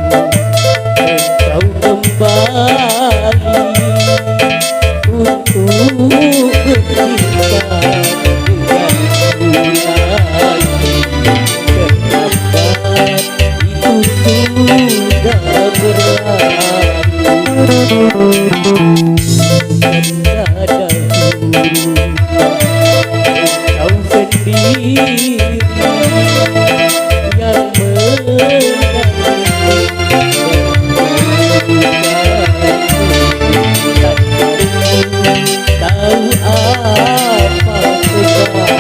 Engkau kembali untuk bercinta denganku lagi. Kenapa itu sudah berlalu? Tiada dahulu engkau sendiri yang tahu apa sebabnya.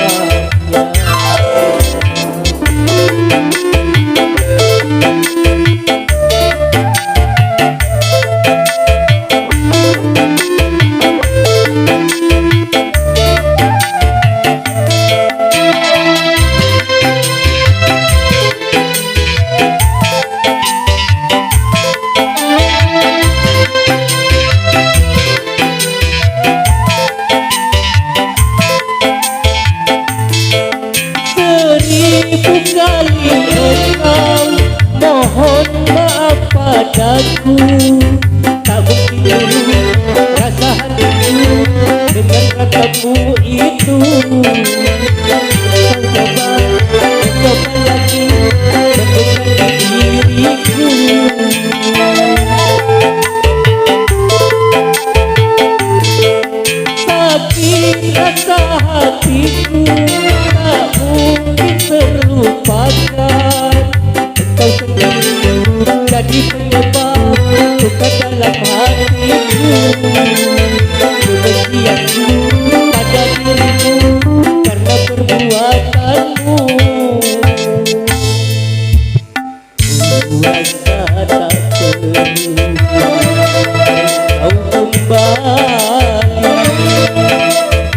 Seribu kali engkau mohon maaf padaku, tak mungkin rasa hatiku dengan katamu itu. Coba lagi mendekati diriku. Sakit rasa hatiku tak mungkin terlupakan. Engkau sendiri jadi penyebab luka dalam hatiku. Kebencianku pada dirimu karena perbuatanmu. Rasa tak perlu engkau kembali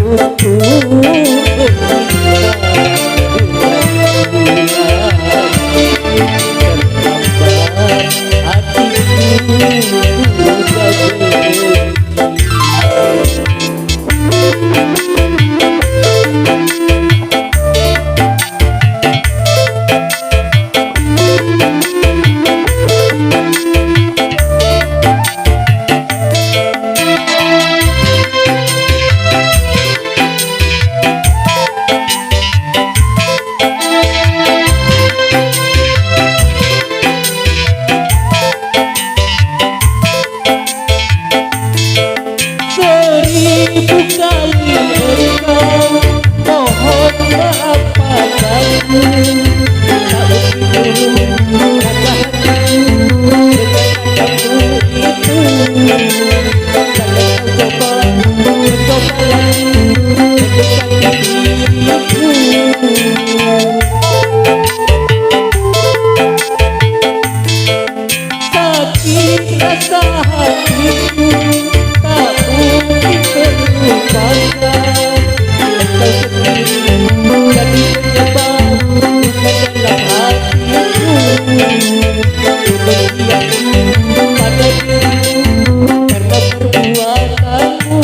untuk bercinta rasa hatiku tak mungkin terlupakan. Engkau sendiri jadi penyebab luka dalam hatiku. Kebencianku pada dirimu karena perbuatanmu.